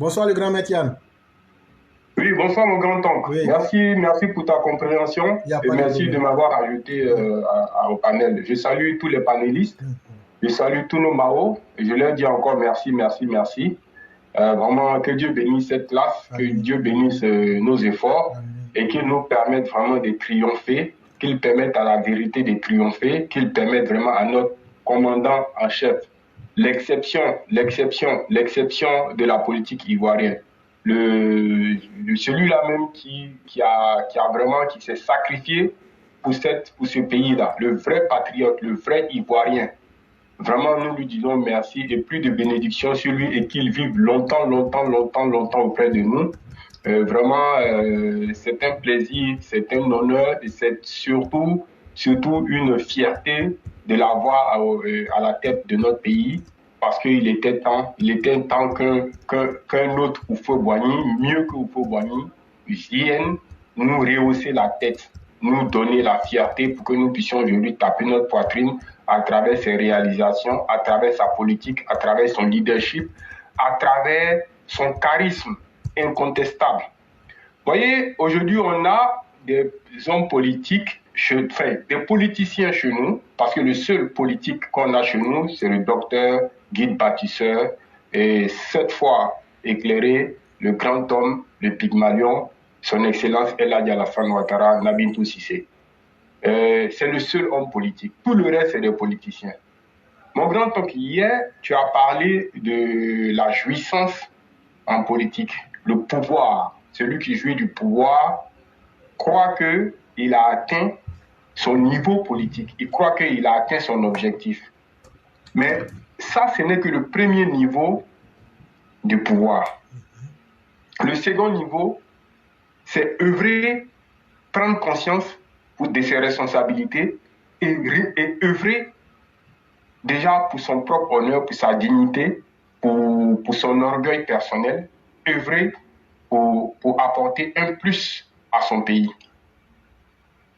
Bonsoir le grand maître Yann. Oui, bonsoir mon grand-oncle. Oui, Merci pour ta compréhension il n'y a et pas de merci de problème. m'avoir ajouté au panel. Je salue tous les panélistes, je salue tous nos Mao et je leur dis encore merci. Vraiment, que Dieu bénisse cette classe, que Amen. Dieu bénisse nos efforts Amen. et qu'il nous permette vraiment de triompher, qu'il permette à la vérité de triompher, qu'il permette vraiment à notre commandant en chef, l'exception de la politique ivoirienne. Celui-là même qui s'est sacrifié pour ce pays-là, le vrai patriote, le vrai Ivoirien. Vraiment, nous lui disons merci et plus de bénédictions sur lui et qu'il vive longtemps auprès de nous. C'est un plaisir, c'est un honneur et c'est surtout une fierté de l'avoir à la tête de notre pays parce qu'il était temps qu'un autre Oufo-Boigny, mieux que Oufo-Boigny, vienne nous rehausser la tête, nous donner la fierté pour que nous puissions aujourd'hui taper notre poitrine à travers ses réalisations, à travers sa politique, à travers son leadership, à travers son charisme incontestable. Vous voyez, aujourd'hui, on a des hommes politiques, des politiciens chez nous, parce que le seul politique qu'on a chez nous, c'est le docteur, guide bâtisseur, et cette fois éclairé, le grand homme, le Pygmalion, son Excellence El Hadji Alassane Ouattara, Bintou Cissé. C'est le seul homme politique. Tout le reste, c'est des politiciens. Mon grand-oncle, hier, tu as parlé de la jouissance en politique, le pouvoir. Celui qui jouit du pouvoir croit qu'il a atteint son niveau politique. Il croit qu'il a atteint son objectif. Mais ça, ce n'est que le premier niveau du pouvoir. Le second niveau, c'est œuvrer, prendre conscience de ses responsabilités et œuvrer déjà pour son propre honneur, pour sa dignité, pour son orgueil personnel, œuvrer pour apporter un plus à son pays.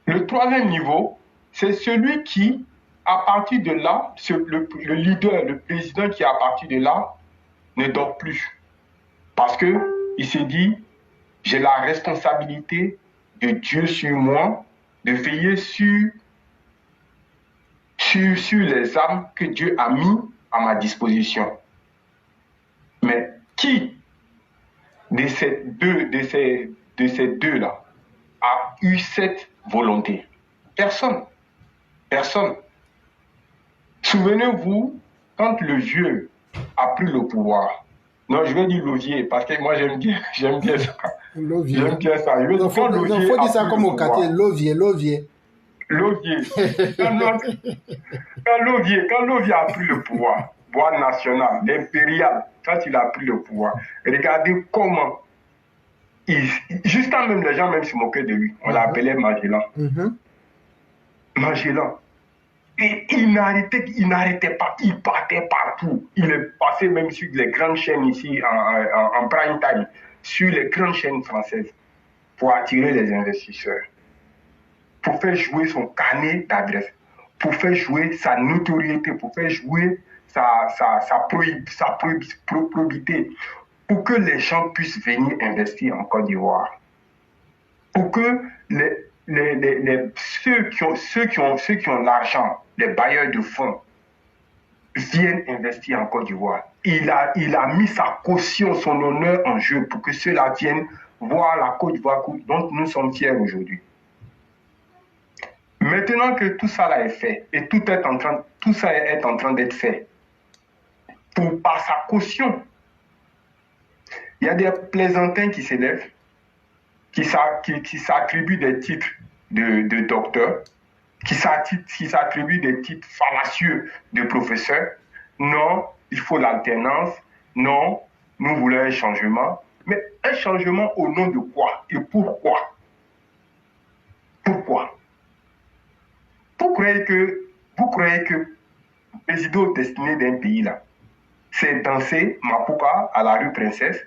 Le troisième niveau, c'est celui qui, à partir de là, le leader, le président qui, à partir de là, ne dort plus. Parce qu'il s'est dit, j'ai la responsabilité de Dieu sur moi, de veiller sur les armes que Dieu a mis à ma disposition. Mais qui de ces deux-là a eu cette volonté? Personne. Souvenez-vous, quand le vieux a pris le pouvoir, non, je vais dire Lovier, parce que moi j'aime bien ça. Lovier. J'aime bien ça. Il faut dire ça comme au quartier, Lovier. Quand Lovier a pris le pouvoir, bois national, l'impérial, quand il a pris le pouvoir, regardez comment, jusqu'à même les gens même se moquaient de lui. On l'appelait Magellan. Magellan. Et il n'arrêtait pas, il partait partout. Il est passé même sur les grandes chaînes ici, en prime time, sur les grandes chaînes françaises, pour attirer les investisseurs, pour faire jouer son carnet d'adresse, pour faire jouer sa notoriété, pour faire jouer sa probité, pour que les gens puissent venir investir en Côte d'Ivoire. Pour que ceux qui ont l'argent, les bailleurs de fonds, viennent investir en Côte d'Ivoire. Il a mis sa caution, son honneur en jeu pour que ceux-là viennent voir la Côte d'Ivoire dont nous sommes fiers aujourd'hui. Maintenant que tout ça là est fait, et tout ça est en train d'être fait, par sa caution, il y a des plaisantins qui s'élèvent, qui s'attribuent des titres de docteur, qui s'attribuent des titres fallacieux de professeur. Non, il faut l'alternance. Non, nous voulons un changement. Mais un changement au nom de quoi et pourquoi? Pourquoi? Vous croyez que le président destiné d'un pays là, c'est danser Mapuka à la rue Princesse,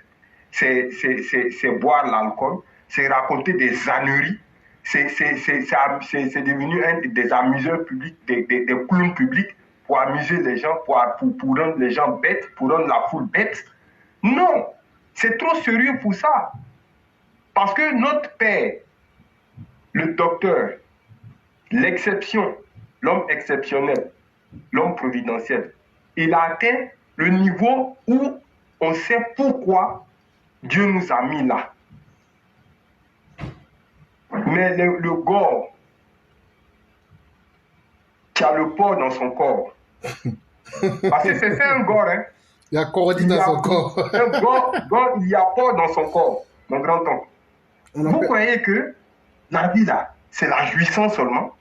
c'est boire l'alcool, c'est raconter des âneries, c'est devenu un des amuseurs publics, des clowns publics pour amuser les gens, pour rendre les gens bêtes, pour rendre la foule bête. Non, C'est trop sérieux pour ça. Parce que notre père, le docteur, l'exception, l'homme exceptionnel, l'homme providentiel, il a atteint le niveau où on sait pourquoi Dieu nous a mis là. Mais le gore qui a le porc dans son corps, parce que c'est un gore, hein. Il y a corrodé dans son corps. Un gore, il y a porc dans son corps, mon grand-oncle. Vous croyez que la vie là, c'est la jouissance seulement?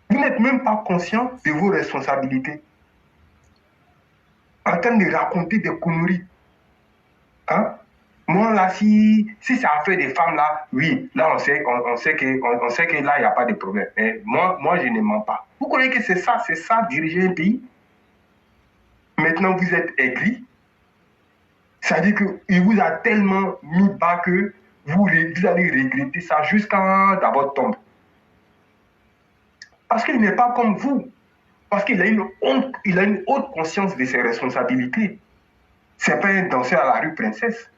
Vous n'êtes même pas conscient de vos responsabilités. En train de raconter des conneries. Hein? Moi là, si ça a fait des femmes là, oui, là on sait que là il n'y a pas de problème. Mais moi je ne mens pas. Vous croyez que c'est ça diriger un pays? Maintenant vous êtes aigri. Ça veut dire qu'il vous a tellement mis bas que vous allez regretter ça jusqu'à dans votre tombe. Parce qu'il n'est pas comme vous. Parce qu'il a une haute conscience de ses responsabilités. C'est pas un danseur à la rue princesse.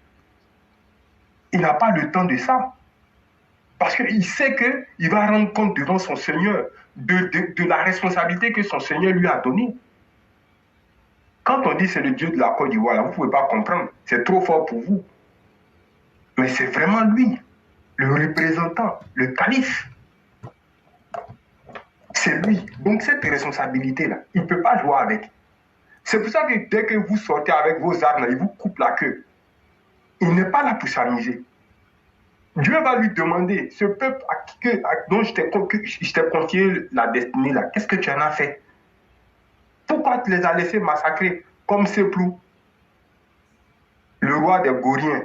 Il n'a pas le temps de ça. Parce qu'il sait qu'il va rendre compte devant son Seigneur de la responsabilité que son Seigneur lui a donnée. Quand on dit c'est le Dieu de la Côte d'Ivoire, vous ne pouvez pas comprendre. C'est trop fort pour vous. Mais c'est vraiment lui, le représentant, le calife. C'est lui. Donc cette responsabilité-là, il ne peut pas jouer avec. C'est pour ça que dès que vous sortez avec vos armes, il vous coupe la queue. Il n'est pas là pour s'amuser. Dieu va lui demander, ce peuple dont je t'ai confié la destinée là, qu'est-ce que tu en as fait? Pourquoi tu les as laissés massacrer comme Seplou, le roi des Goriens,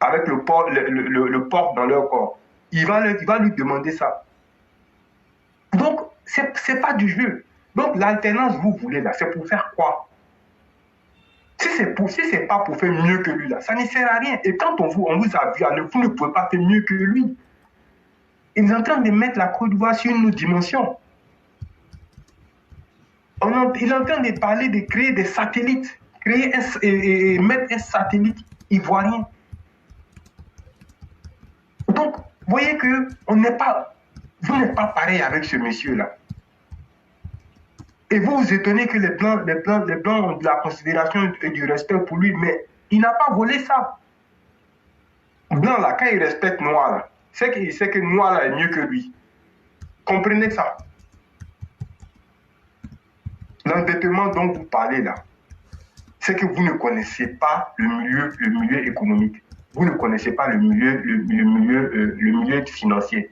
avec le porc dans leur corps? Il va lui demander ça. Donc, c'est pas du jeu. Donc, l'alternance, vous voulez là, c'est pour faire quoi? Si c'est pas pour faire mieux que lui là, ça ne sert à rien. Et quand on vous a vu, vous ne pouvez pas faire mieux que lui. Il est en train de mettre la Côte d'Ivoire sur une autre dimension. Il est en train de parler de créer des satellites, et mettre un satellite ivoirien. Donc, vous voyez que vous n'êtes pas pareil avec ce monsieur-là. Et vous vous étonnez que les Blancs ont de la considération et du respect pour lui, mais il n'a pas volé ça. Blanc, là, quand il respecte Noir, là, c'est qu'il sait que Noir, là, est mieux que lui. Comprenez ça. L'endettement dont vous parlez, là, c'est que vous ne connaissez pas le milieu économique. Vous ne connaissez pas le milieu financier.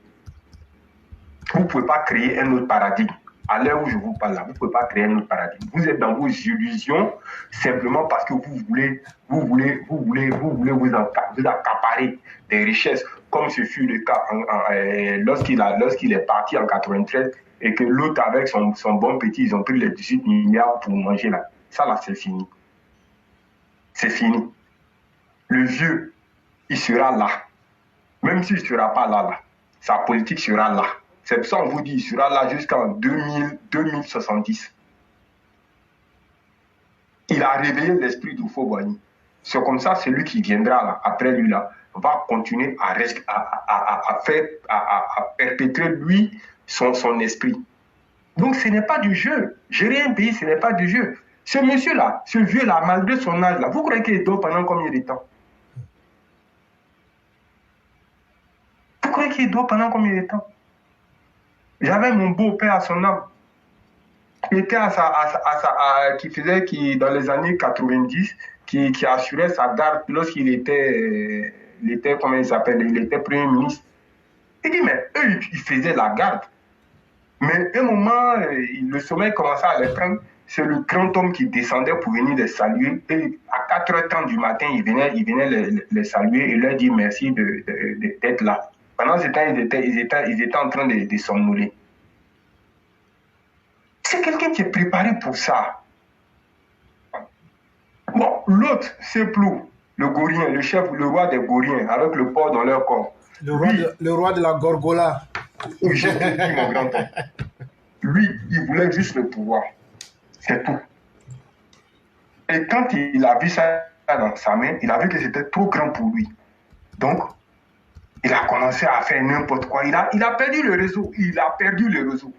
Vous ne pouvez pas créer un autre paradigme. À l'heure où je vous parle là, vous ne pouvez pas créer un autre paradigme. Vous êtes dans vos illusions simplement parce que vous voulez vous accaparer des richesses, comme ce fut le cas lorsqu'il est parti en 93 et que l'autre avec son bon petit, ils ont pris les 18 milliards pour manger là. Ça là, c'est fini. C'est fini. Le vieux, il sera là. Même s'il ne sera pas là, sa politique sera là. C'est pour ça qu'on vous dit, il sera là jusqu'en 2070. Il a réveillé l'esprit du Faux-Boigny. C'est comme ça, celui qui viendra là, après lui là, va continuer à perpétrer lui son esprit. Donc ce n'est pas du jeu. Gérer un pays, ce n'est pas du jeu. Ce monsieur-là, ce vieux-là, malgré son âge là, vous croyez qu'il dort pendant combien de temps? Vous croyez qu'il dort pendant combien de temps? J'avais mon beau-père à son âme. Il était qui dans les années 90, qui assurait sa garde lorsqu'il était, comment il s'appelle, il était Premier ministre. Il dit, mais eux, ils faisaient la garde. Mais à un moment, le sommeil commençait à les prendre. C'est le grand homme qui descendait pour venir les saluer. Et à 4h30 du matin, il venait les saluer et leur dire merci d'être là. Pendant ce temps, ils étaient en train de somnoler. C'est quelqu'un qui est préparé pour ça. Bon, l'autre, c'est Plou, le Gorien, le roi des Goriens, avec le porc dans leur corps. Le roi de la Gorgola. Oui, je te dis, mon grand-père. Lui, il voulait juste le pouvoir. C'est tout. Et quand il a vu ça dans sa main, il a vu que c'était trop grand pour lui. Donc, il a commencé à faire n'importe quoi. Il a perdu le réseau. Il a perdu le réseau.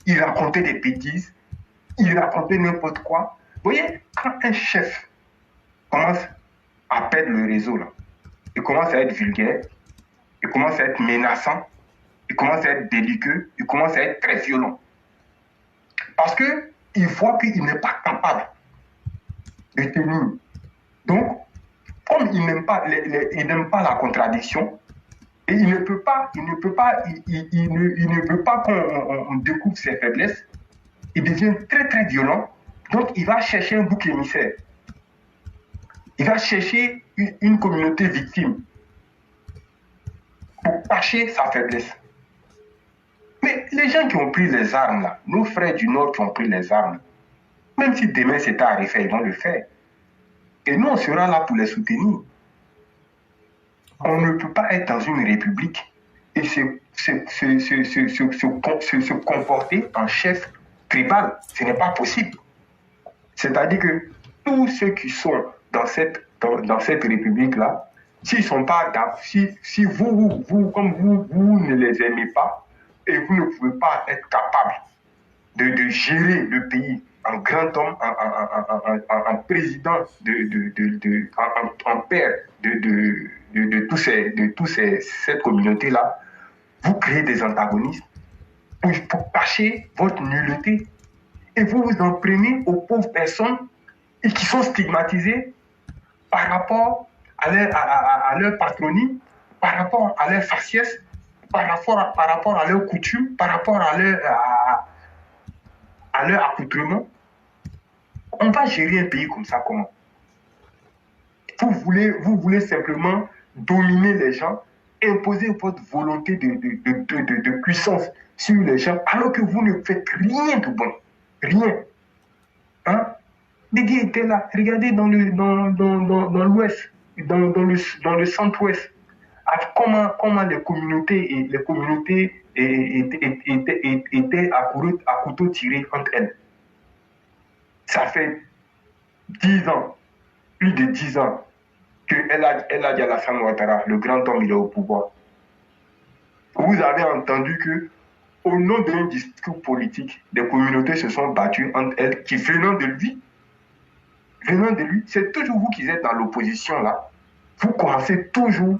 Il racontait des bêtises. Il racontait n'importe quoi. Vous voyez, quand un chef commence à perdre le réseau, là, il commence à être vulgaire, il commence à être menaçant, il commence à être délicat, il commence à être très violent. Parce qu'il voit qu'il n'est pas capable de tenir. Donc, comme il n'aime pas, la contradiction, et il ne peut pas qu'on découvre ses faiblesses, il devient très très violent, donc il va chercher un bouc émissaire. Il va chercher une communauté victime pour cacher sa faiblesse. Mais les gens qui ont pris les armes, là, nos frères du Nord qui ont pris les armes, même si demain c'était à refaire, ils vont le faire. Et nous, on sera là pour les soutenir. On ne peut pas être dans une république et se comporter en chef tribal. Ce n'est pas possible. C'est-à-dire que tous ceux qui sont dans cette république-là, s'ils sont pas, si vous, comme vous ne les aimez pas et vous ne pouvez pas être capable de gérer le pays en grand homme, en président, en père de cette communauté-là, vous créez des antagonismes pour cacher votre nullité. Et vous vous en prenez aux pauvres personnes et qui sont stigmatisées par rapport à leur patronie, par rapport à leur faciès, par rapport à leurs coutumes, par rapport à leur accoutrement. On va gérer un pays comme ça comment? Vous voulez simplement dominer les gens, imposer votre volonté de puissance sur les gens, alors que vous ne faites rien de bon. Rien. Hein? Dédié était là. Regardez dans l'ouest, dans le centre-ouest, comment les communautés étaient à couteau tiré entre elles. Ça fait 10 ans, plus de 10 ans, que El Hadji Alassane Ouattara, le grand homme, il est au pouvoir. Vous avez entendu que, au nom d'un discours politique, des communautés se sont battues entre elles, qui venant de lui, c'est toujours vous qui êtes dans l'opposition là, vous commencez toujours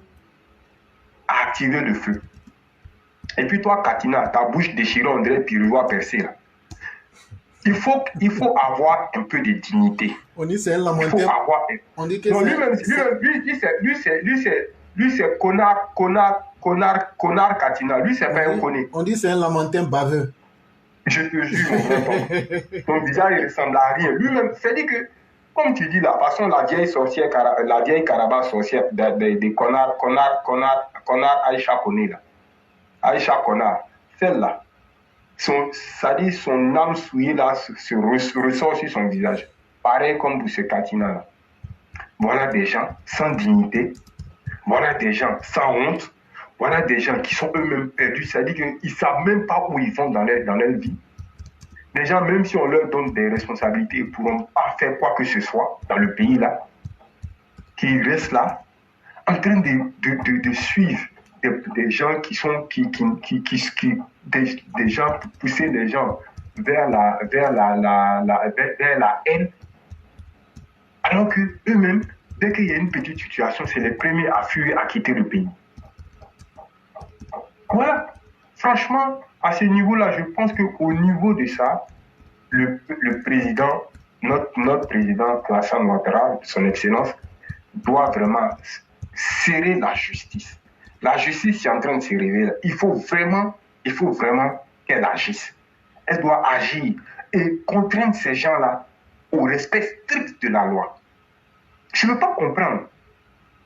à activer le feu. Et puis toi, Katina, ta bouche déchirée, on dirait pirouette percée là. Il faut avoir un peu de dignité. On dit c'est un lamentin. Il faut avoir... On dit que non, lui c'est connard Katina. Lui c'est pas un connaît. On dit c'est un lamentin baveux. Je te jure, mon grand homme. Ton visage il ressemble à rien. Lui-même, c'est-à-dire que, comme tu dis, la façon, la vieille Karaba sorcière de connard Aïcha Koné là. Aïcha Connard, celle-là. Son âme souillée là se ressort sur son visage. Pareil comme pour ce Katina là. Voilà des gens sans dignité. Voilà des gens sans honte. Voilà des gens qui sont eux-mêmes perdus. C'est-à-dire qu'ils ne savent même pas où ils vont dans leur vie. Les gens, même si on leur donne des responsabilités, ils ne pourront pas faire quoi que ce soit dans le pays là. Qui restent là, en train de suivre des gens qui sont des gens pour pousser les gens vers la haine, alors que eux-mêmes, dès qu'il y a une petite situation, c'est les premiers à fuir, à quitter le pays. Voilà. Franchement, à ce niveau-là, je pense qu'au niveau de ça, le président, notre président Alassane Ouattara, son excellence, doit vraiment serrer la justice. La justice est en train de se révéler. Il faut vraiment qu'elle agisse. Elle doit agir et contraindre ces gens-là au respect strict de la loi. Je ne peux pas comprendre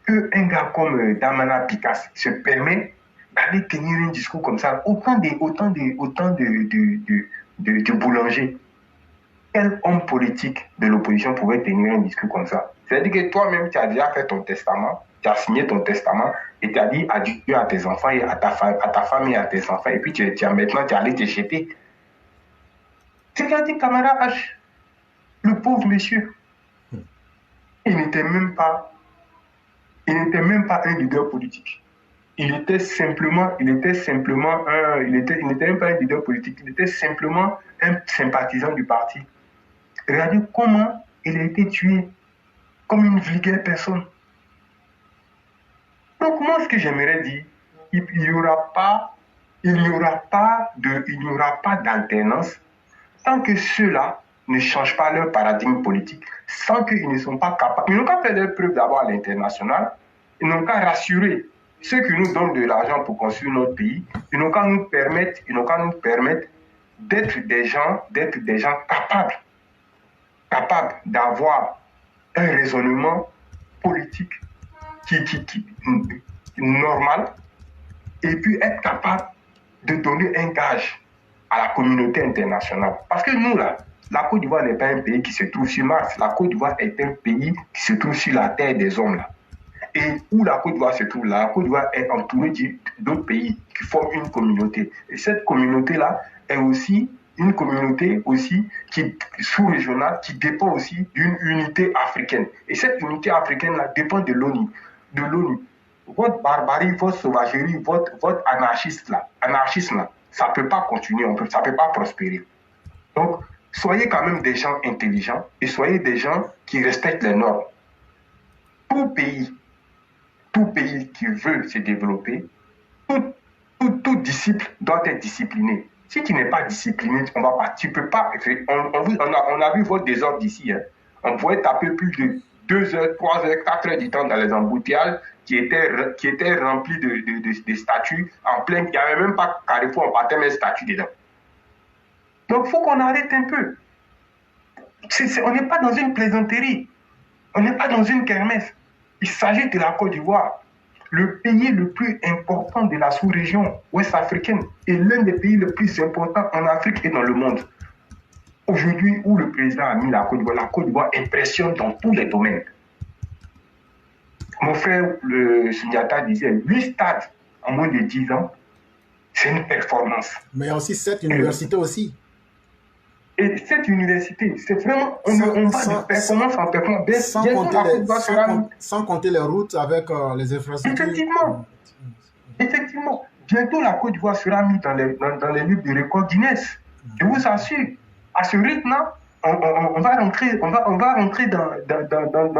qu'un gars comme Damana Picasse se permet d'aller tenir un discours comme ça. Autant de boulangers. Quel homme politique de l'opposition pouvait tenir un discours comme ça? C'est-à-dire que toi-même, tu as déjà fait ton testament, tu as signé ton testament et tu as dit adieu à tes enfants et à ta femme et à tes enfants. Et puis maintenant, tu es allé te jeter. C'est qu'à dire camarade H, le pauvre monsieur. Il n'était même pas un leader politique. Il n'était même pas un leader politique, il était simplement un sympathisant du parti. Regardez comment il a été tué comme une vulgaire personne. Donc moi, ce que j'aimerais dire, il n'y aura pas d'alternance tant que ceux-là ne changent pas leur paradigme politique, sans qu'ils ne sont pas capables. Ils n'ont qu'à faire leur preuve d'abord à l'international, ils n'ont qu'à rassurer ceux qui nous donnent de l'argent pour construire notre pays, ils n'ont qu'à nous permettre d'être des gens capables d'avoir un raisonnement politique qui normal, et puis être capable de donner un gage à la communauté internationale. Parce que nous, là, la Côte d'Ivoire n'est pas un pays qui se trouve sur Mars. La Côte d'Ivoire est un pays qui se trouve sur la terre des hommes, là. Et où la Côte d'Ivoire se trouve là, la Côte d'Ivoire est entourée d'autres pays qui forment une communauté. Et cette communauté-là est aussi une communauté aussi qui sous-régionale, qui dépend aussi d'une unité africaine. Et cette unité africaine-là dépend de l'ONU. Votre barbarie, votre sauvagerie, votre anarchisme là, ça ne peut pas continuer, ça ne peut pas prospérer. Donc, soyez quand même des gens intelligents et soyez des gens qui respectent les normes. Tout pays qui veut se développer, tout disciple doit être discipliné. Si tu n'es pas discipliné, tu peux pas. On a vu votre désordre ici. Hein. On pouvait taper plus de 2 heures, 3 heures, 4 heures du temps dans les embouteillages qui étaient remplis de statues en plein. Il n'y avait même pas Carrefour, on partait même statues dedans. Donc il faut qu'on arrête un peu. On n'est pas dans une plaisanterie. On n'est pas dans une kermesse. Il s'agit de la Côte d'Ivoire, le pays le plus important de la sous-région ouest-africaine et l'un des pays les plus importants en Afrique et dans le monde. Aujourd'hui, où le président a mis la Côte d'Ivoire impressionne dans tous les domaines. Mon frère, le Sunyata, disait 8 stades en moins de 10 ans, c'est une performance. Mais il y a aussi 7 universités aussi. Et cette université, c'est vraiment, on va de performance en performance. Sans compter les routes avec les infrastructures. Effectivement. Bientôt, la Côte d'Ivoire sera mise dans les livres de record Guinness. Je vous assure. À ce rythme-là, on va rentrer dans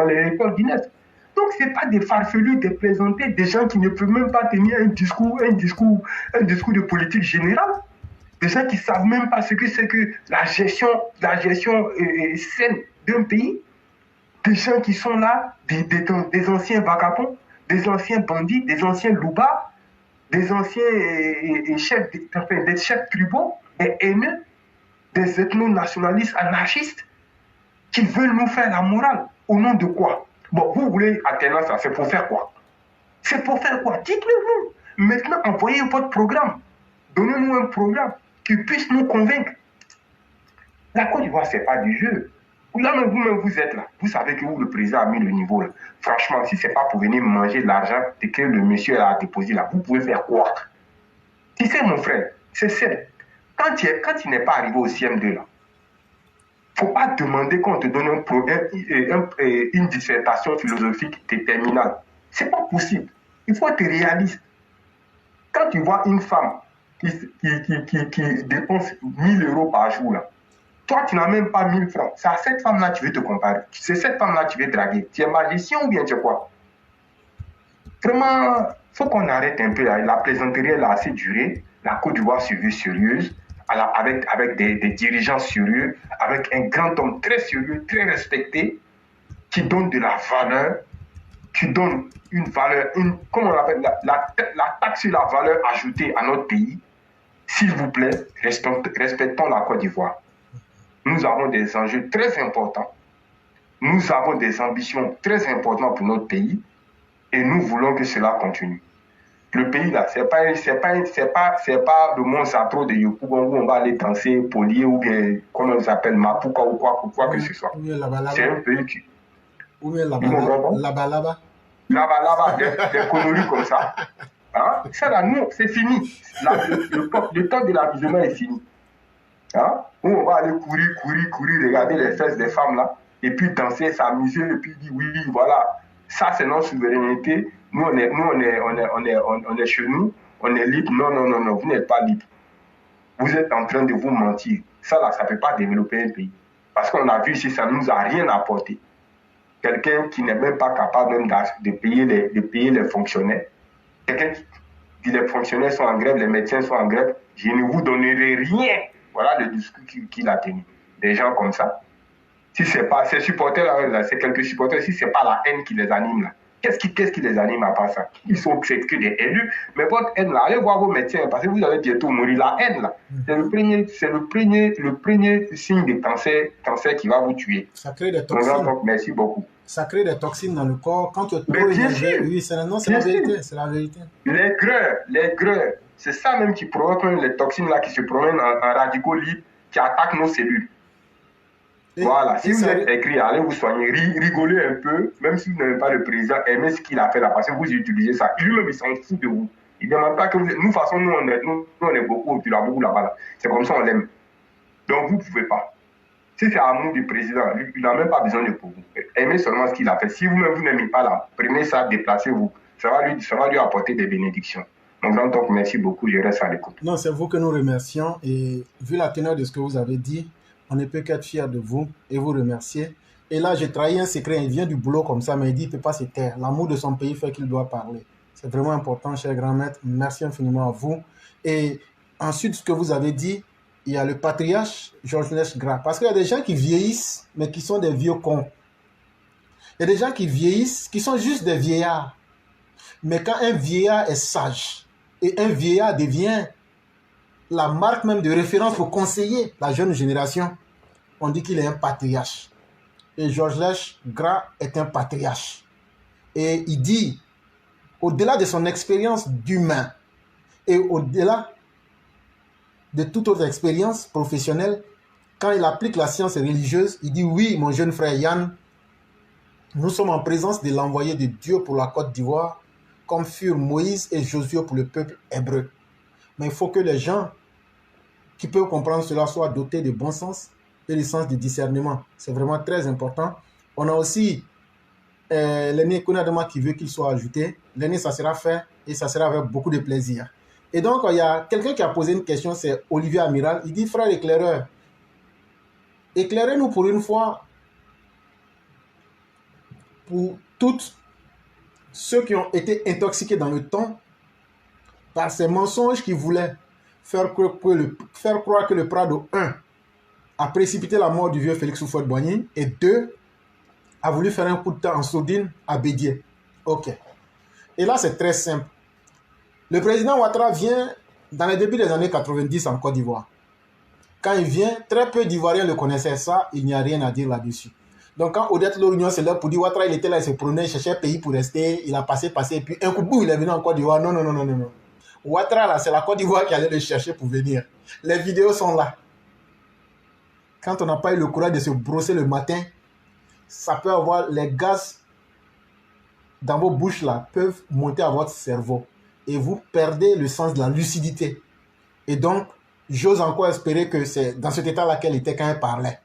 les records Guinness. Donc, ce n'est pas des farfelus, des plaisantés, des gens qui ne peuvent même pas tenir un discours de politique générale. Des gens qui ne savent même pas ce que c'est que la gestion saine d'un pays. Des gens qui sont là, des anciens vagabonds, des anciens bandits, des anciens loupards, des anciens des chefs tribaux, des haineux, des ethno-nationalistes anarchistes qui veulent nous faire la morale. Au nom de quoi? Bon, vous voulez alternance, c'est pour faire quoi? C'est pour faire quoi? Dites-le nous. Maintenant, envoyez votre programme. Donnez-nous un programme qui puisse nous convaincre. La Côte d'Ivoire, ce n'est pas du jeu. Là, même vous-même, vous êtes là. Vous savez que où le président a mis le niveau là. Franchement, si ce n'est pas pour venir manger l'argent que le monsieur a déposé là, vous pouvez faire quoi? Tu sais, mon frère, c'est simple. Quand il n'est pas arrivé au CM2 là, il ne faut pas demander qu'on te donne une dissertation philosophique de terminale. Ce n'est pas possible. Il faut être réaliste. Quand tu vois une femme qui dépense 1000 euros par jour, là, toi, tu n'as même pas 1000 francs. C'est à cette femme-là que tu veux te comparer. C'est cette femme-là que tu veux draguer. Tu es magicien ou bien tu es quoi? Vraiment, il faut qu'on arrête un peu. La plaisanterie, elle a assez duré. La Côte d'Ivoire se veut sérieuse, avec des dirigeants sérieux, avec un grand homme très sérieux, très respecté, qui donne de la valeur, qui donne une valeur, comment on appelle, la taxe sur la valeur ajoutée à notre pays. S'il vous plaît, respectons la Côte d'Ivoire. Nous avons des enjeux très importants. Nous avons des ambitions très importantes pour notre pays et nous voulons que cela continue. Le pays là, c'est pas le mont Zatro de Yopougon où on va aller danser polier ou bien comment on s'appelle Mapuka ou quoi que ce soit. C'est un pays qui. Ou bien là-bas. Là-bas, des conneries comme ça. Hein? Ça là, nous, c'est fini. Le temps de l'amusement est fini. Hein? Où on va aller courir, regarder les fesses des femmes là. et puis danser, s'amuser, et puis dire oui, voilà, ça c'est notre souveraineté. Nous, on est chez nous, on est libre. Non, non, non, non, vous n'êtes pas libre. Vous êtes en train de vous mentir. Ça, là, ça ne peut pas développer un pays. Parce qu'on a vu ici, ça ne nous a rien apporté. Quelqu'un qui n'est même pas capable même de payer les fonctionnaires. Quelqu'un qui les fonctionnaires sont en grève, les médecins sont en grève. Je ne vous donnerai rien. Voilà le discours qu'il a tenu. Des gens comme ça. Si ce n'est pas ces supporters-là, c'est quelques supporters, si ce n'est pas la haine qui les anime là. Qu'est-ce qui les anime à part ça? Ils sont que des élus, mais votre haine là, allez voir vos médecins parce que vous allez bientôt mourir. La haine là, c'est le premier signe de cancer qui va vous tuer. Ça crée des toxines. Donc, merci beaucoup. Ça crée des toxines dans le corps. Quand tu es trop énervé, oui, c'est la vérité. C'est la vérité. Les greurs, c'est ça même qui provoque les toxines là qui se promènent en radicaux libres qui attaquent nos cellules. Voilà, si vous êtes écrit, allez vous soigner, rigolez un peu, même si vous n'aimez pas le président, aimez ce qu'il a fait là, parce que vous utilisez ça. Lui-même, il s'en fout de vous. Il ne demande pas que vous... Nous, de toute façon, nous, on est beaucoup, tu l'as beaucoup là-bas. Là. C'est comme ça, on l'aime. Donc, vous ne pouvez pas. Si c'est amour du président, il n'a même pas besoin de vous. Aimez seulement ce qu'il a fait. Si vous-même, vous n'aimez pas là, prenez ça, déplacez-vous. Ça va lui apporter des bénédictions. Donc, merci beaucoup, je reste à l'écoute. Non, c'est vous que nous remercions. Et vu la teneur de ce que vous avez dit, on ne peut qu'être fier de vous et vous remercier. Et là, j'ai trahi un secret. Il vient du boulot comme ça, mais il dit qu'il ne peut pas se taire. L'amour de son pays fait qu'il doit parler. C'est vraiment important, cher grand maître. Merci infiniment à vous. Et ensuite, ce que vous avez dit, il y a le patriarche Georges Gras. Parce qu'il y a des gens qui vieillissent, mais qui sont des vieux cons. Il y a des gens qui vieillissent, qui sont juste des vieillards. Mais quand un vieillard est sage, et un vieillard devient la marque même de référence pour conseiller la jeune génération, on dit qu'il est un patriarche. Et Georges Gras est un patriarche. Et il dit, au-delà de son expérience d'humain, et au-delà de toute autre expérience professionnelle, quand il applique la science religieuse, il dit, oui, mon jeune frère Yann, nous sommes en présence de l'envoyé de Dieu pour la Côte d'Ivoire, comme furent Moïse et Josué pour le peuple hébreu. Mais il faut que les gens qui peuvent comprendre cela soient dotés de bon sens et de sens de discernement. C'est vraiment très important. On a aussi l'aîné Konadama qui veut qu'il soit ajouté. L'aîné, ça sera fait et ça sera avec beaucoup de plaisir. Et donc, il y a quelqu'un qui a posé une question, c'est Olivier Amiral. Il dit, frère éclaireur, éclairez-nous pour une fois pour toutes ceux qui ont été intoxiqués dans le temps par ces mensonges qui voulaient faire croire que le Prado 1 a précipité la mort du vieux Félix Houphouët-Boigny et 2 a voulu faire un coup de temps en sourdine à Bédié. Ok. Et là, c'est très simple. Le président Ouattara vient dans les débuts des années 90 en Côte d'Ivoire. Quand il vient, très peu d'Ivoiriens le connaissaient. Ça, il n'y a rien à dire là-dessus. Donc, quand Odette Lorignon s'est là pour dire Ouattara, il était là, il se prenait, il cherchait un pays pour rester, il a passé, et puis un coup, boum, il est venu en Côte d'Ivoire. Non. Ouattara, là, c'est la Côte d'Ivoire qui allait le chercher pour venir. Les vidéos sont là. Quand on n'a pas eu le courage de se brosser le matin, ça peut avoir les gaz dans vos bouches là, peuvent monter à votre cerveau. Et vous perdez le sens de la lucidité. Et donc, j'ose encore espérer que c'est dans cet état-là qu'elle était quand elle parlait.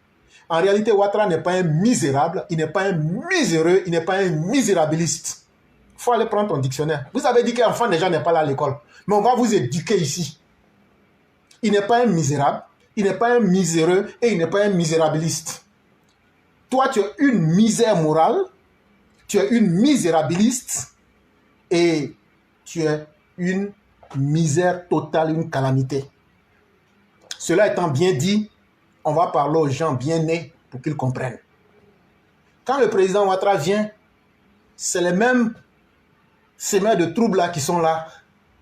En réalité, Ouattara n'est pas un misérable, il n'est pas un miséreux, il n'est pas un misérabiliste. Il faut aller prendre ton dictionnaire. Vous avez dit qu'un enfant déjà n'est pas là à l'école. Mais on va vous éduquer ici. Il n'est pas un misérable, il n'est pas un miséreux et il n'est pas un misérabiliste. Toi, tu es une misère morale, tu es une misérabiliste et tu es une misère totale, une calamité. Cela étant bien dit, on va parler aux gens bien nés pour qu'ils comprennent. Quand le président Ouattara vient, c'est les mêmes semeurs de troubles là qui sont là.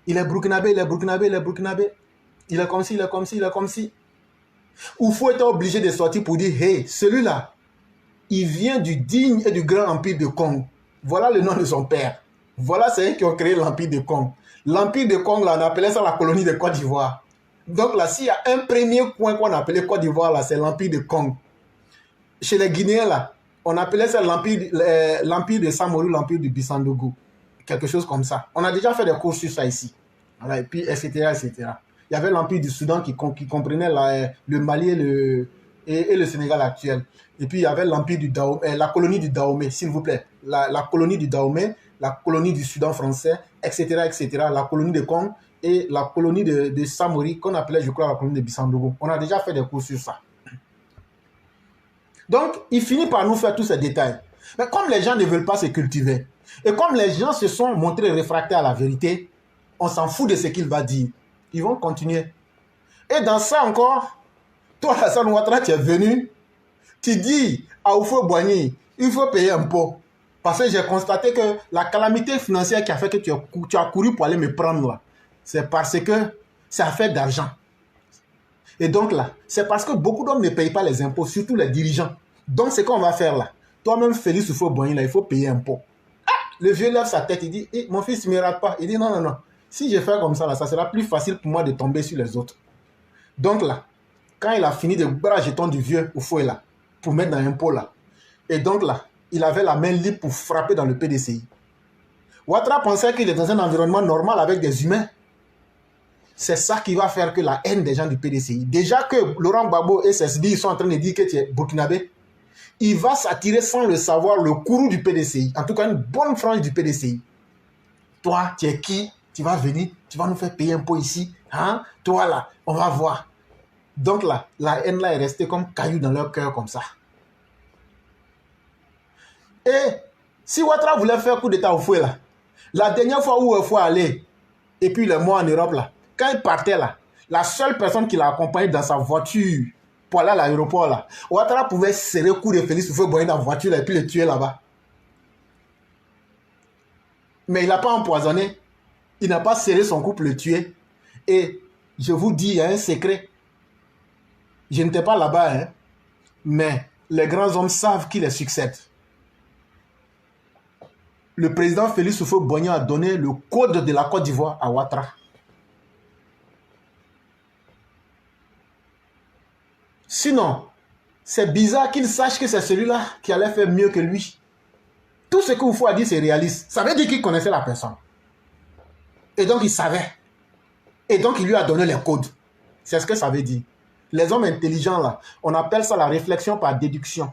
Il est burkinabé, il est burkinabé, il est burkinabé. Il est comme ci, il est comme ci, il est comme ci. Oufou était obligé de sortir pour dire, hey, celui-là, il vient du digne et du grand empire de Kong. Voilà le nom de son père. Voilà, c'est eux qui ont créé l'empire de Kong. L'empire de Kong, là, on appelait ça la colonie de Côte d'Ivoire. Donc là, s'il y a un premier coin qu'on appelait Côte d'Ivoire, là, c'est l'empire de Kong. Chez les Guinéens, là, on appelait ça l'empire de Samori, l'empire de Bissandogo. Quelque chose comme ça. On a déjà fait des cours sur ça ici. Voilà, et puis, etc., etc. Il y avait l'empire du Soudan qui comprenait le Mali et le Sénégal actuel. Et puis il y avait l'empire du Dahomey, la colonie du Dahomey, s'il vous plaît. La colonie du Dahomey, la colonie du Soudan français, etc., etc., la colonie de Kong et la colonie de Samori, qu'on appelait, je crois, la colonie de Bissandogo. On a déjà fait des cours sur ça. Donc, il finit par nous faire tous ces détails. Mais comme les gens ne veulent pas se cultiver, et comme les gens se sont montrés réfractaires à la vérité, on s'en fout de ce qu'il va dire. Ils vont continuer. Et dans ça encore, toi, Alassane Ouattara, tu es venu, tu dis à Oufo Boigny, il faut payer un pot. Parce que j'ai constaté que la calamité financière qui a fait que tu as couru pour aller me prendre là, c'est parce que ça fait d'argent. Et donc là, c'est parce que beaucoup d'hommes ne payent pas les impôts, surtout les dirigeants. Donc, ce qu'on va faire là, toi-même, Félix Houphouët-Boigny, là, il faut payer un pot. Le vieux lève sa tête, il dit, eh, mon fils ne me rate pas. Il dit, non, non, non. Si je fais comme ça, là, ça sera plus facile pour moi de tomber sur les autres. Donc là, quand il a fini de bras jetons du vieux Houphouët là, pour mettre dans un pot là, et donc là, il avait la main libre pour frapper dans le PDCI. Ouattara pensait qu'il est dans un environnement normal avec des humains. C'est ça qui va faire que la haine des gens du PDCI. Déjà que Laurent Gbagbo et SSD sont en train de dire que tu es burkinabé, il va s'attirer sans le savoir le courroux du PDCI. En tout cas, une bonne frange du PDCI. Toi, tu es qui? Tu vas venir, tu vas nous faire payer un pot ici. Hein? Toi là, on va voir. Donc là, la haine là est restée comme caillou dans leur cœur comme ça. Et si Ouattara voulait faire coup d'état au fouet là, la dernière fois où il faut aller, et puis il est mort en Europe là, quand il partait là, la seule personne qui l'a accompagné dans sa voiture pour aller à l'aéroport là, Ouattara pouvait serrer le coup de Félix Houphouët-Boigny dans la voiture là, et puis le tuer là-bas. Mais il n'a pas empoisonné, il n'a pas serré son cou pour le tuer. Et je vous dis, il y a un secret. Je n'étais pas là-bas, hein, mais les grands hommes savent qui les succède. Le président Félix Houphouët-Boigny a donné le code de la Côte d'Ivoire à Ouattara. Sinon, c'est bizarre qu'il sache que c'est celui-là qui allait faire mieux que lui. Tout ce que Houphouët a dit, c'est réaliste. Ça veut dire qu'il connaissait la personne. Et donc, il savait. Et donc, il lui a donné les codes. C'est ce que ça veut dire. Les hommes intelligents, là, on appelle ça la réflexion par déduction.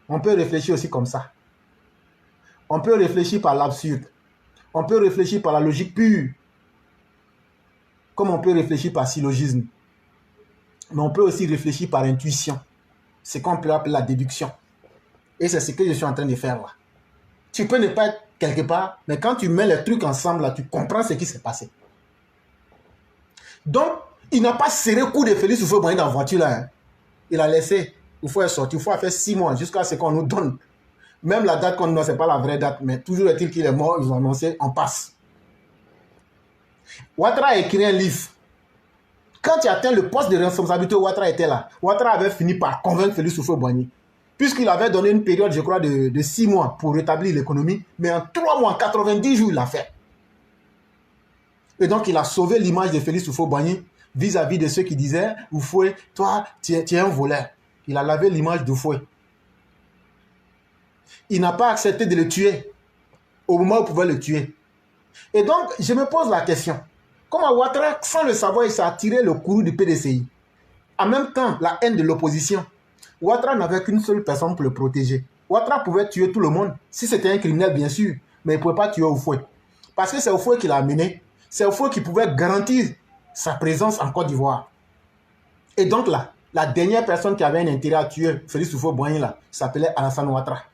On peut réfléchir aussi comme ça. On peut réfléchir par l'absurde. On peut réfléchir par la logique pure. Comme on peut réfléchir par syllogisme. Mais on peut aussi réfléchir par intuition. C'est qu'on peut appeler la déduction. Et c'est ce que je suis en train de faire là. Tu peux ne pas être quelque part, mais quand tu mets les trucs ensemble, là, tu comprends ce qui s'est passé. Donc, il n'a pas serré le coup de Félix Houphouët-Boigny dans la voiture là. Hein. Il a laissé. Il faut sortir. Il faut faire 6 mois jusqu'à ce qu'on nous donne. Même la date qu'on nous donne, ce n'est pas la vraie date, mais toujours est-il qu'il est mort, ils ont annoncé, on passe. Ouattara a écrit un livre. Quand il atteint le poste de responsabilité, Ouattara était là. Ouattara avait fini par convaincre Félix Houphouët-Boigny. Puisqu'il avait donné une période, je crois, de 6 mois pour rétablir l'économie. Mais en 3 mois, 90 jours, il l'a fait. Et donc, il a sauvé l'image de Félix Houphouët-Boigny vis-à-vis de ceux qui disaient « Houphouët, toi, tu es un voleur ». Il a lavé l'image d'Houphouët. Il n'a pas accepté de le tuer au moment où il pouvait le tuer. Et donc, je me pose la question. Comment Ouattara, sans le savoir, il s'est attiré le courroux du PDCI? En même temps, la haine de l'opposition. Ouattara n'avait qu'une seule personne pour le protéger. Ouattara pouvait tuer tout le monde, si c'était un criminel, bien sûr, mais il ne pouvait pas tuer Houphouët. Parce que c'est Houphouët qui l'a amené. C'est Houphouët qui pouvait garantir sa présence en Côte d'Ivoire. Et donc là, la dernière personne qui avait un intérêt à tuer Félix Houphouët-Boigny là, s'appelait Alassane Ouattara.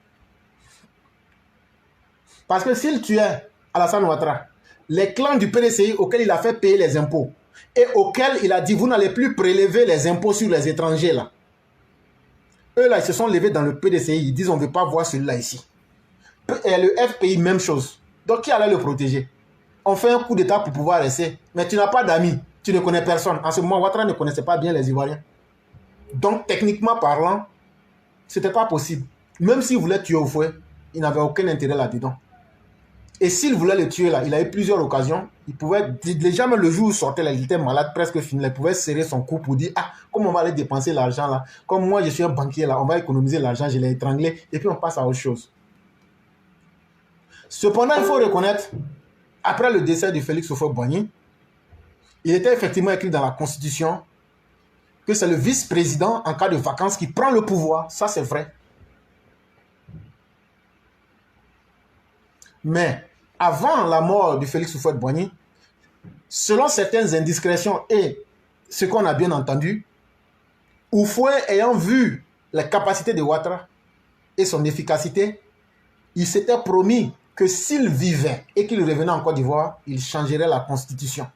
Parce que s'il tuait Alassane Ouattara, les clans du PDCI auxquels il a fait payer les impôts et auxquels il a dit vous n'allez plus prélever les impôts sur les étrangers là. Eux là, ils se sont levés dans le PDCI, ils disent on ne veut pas voir celui-là ici. Et le FPI, même chose. Donc qui allait le protéger? On fait un coup d'état pour pouvoir rester. Mais tu n'as pas d'amis, tu ne connais personne. En ce moment, Ouattara ne connaissait pas bien les Ivoiriens. Donc techniquement parlant, ce n'était pas possible. Même s'il voulait tuer Houphouët, il n'avait aucun intérêt là-dedans. Et s'il voulait le tuer là, il a eu plusieurs occasions. Il pouvait, déjà même le jour où il sortait là, il était malade, presque fini. Il pouvait serrer son cou pour dire, ah, comment on va aller dépenser l'argent là? Comme moi je suis un banquier là, on va économiser l'argent, je l'ai étranglé, et puis on passe à autre chose. Cependant, il faut reconnaître, après le décès de Félix Houphouët-Boigny, il était effectivement écrit dans la Constitution que c'est le vice-président en cas de vacances qui prend le pouvoir. Ça, c'est vrai. Mais avant la mort de Félix Houphouët-Boigny, selon certaines indiscrétions et ce qu'on a bien entendu, Houphouët ayant vu les capacités de Ouattara et son efficacité, il s'était promis que s'il vivait et qu'il revenait en Côte d'Ivoire, il changerait la constitution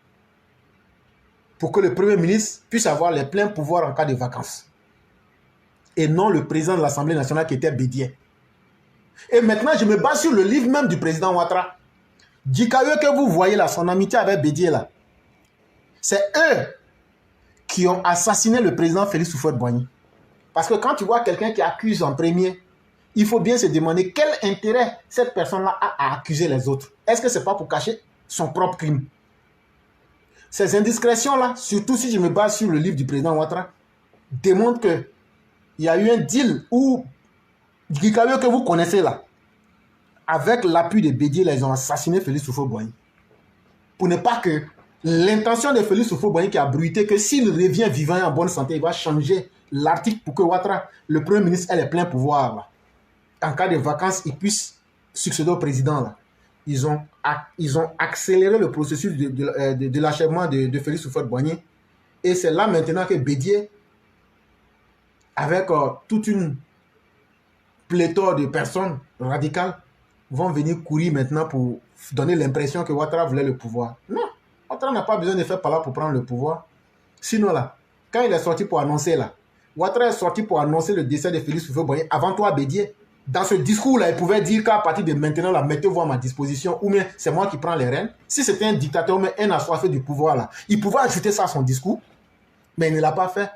pour que le Premier ministre puisse avoir les pleins pouvoirs en cas de vacances. Et non le président de l'Assemblée nationale qui était Bédié. Et maintenant, je me base sur le livre même du président Ouattara. Dikayo que vous voyez là, son amitié avec Bédié là, c'est eux qui ont assassiné le président Félix Houphouët-Boigny. Parce que quand tu vois quelqu'un qui accuse en premier, il faut bien se demander quel intérêt cette personne-là a à accuser les autres. Est-ce que ce n'est pas pour cacher son propre crime? Ces indiscrétions-là, surtout si je me base sur le livre du président Ouattara, démontrent qu'il y a eu un deal où Dikayo que vous connaissez là, avec l'appui de Bédié, ils ont assassiné Félix Houphouët-Boigny. Pour ne pas que l'intention de Félix Houphouët-Boigny qui a bruité que s'il revient vivant et en bonne santé, il va changer l'article pour que Ouattara, le Premier ministre, ait les pleins pouvoirs. Là. En cas de vacances, il puisse succéder au président. Là. Ils ont accéléré le processus de l'achèvement de Félix Houphouët-Boigny. Et c'est là maintenant que Bédié, avec toute une pléthore de personnes radicales, vont venir courir maintenant pour donner l'impression que Ouattara voulait le pouvoir. Non, Ouattara n'a pas besoin de faire par là pour prendre le pouvoir. Sinon là, quand il est sorti pour annoncer là, Ouattara est sorti pour annoncer le décès de Félix Houphouët-Boigny avant toi Bédié. Dans ce discours-là, il pouvait dire qu'à partir de maintenant, là, mettez-vous à ma disposition, ou bien c'est moi qui prends les rênes. Si c'était un dictateur, mais un assoiffé du pouvoir, là, il pouvait ajouter ça à son discours, mais il ne l'a pas fait.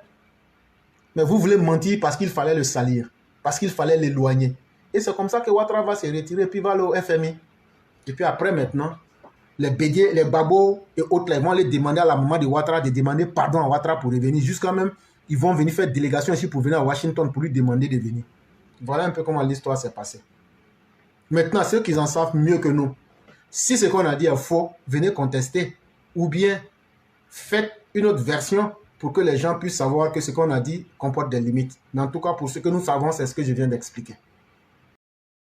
Mais vous voulez mentir parce qu'il fallait le salir, parce qu'il fallait l'éloigner. Et c'est comme ça que Ouattara va se retirer, puis va aller au FMI. Et puis après, maintenant, les Bédié, les Babos et autres, ils vont aller demander à la maman de Ouattara de demander pardon à Ouattara pour revenir. Jusqu'à même, ils vont venir faire délégation ici pour venir à Washington pour lui demander de venir. Voilà un peu comment l'histoire s'est passée. Maintenant, ceux qui en savent mieux que nous, si ce qu'on a dit est faux, venez contester. Ou bien, faites une autre version pour que les gens puissent savoir que ce qu'on a dit comporte des limites. Mais en tout cas, pour ce que nous savons, c'est ce que je viens d'expliquer.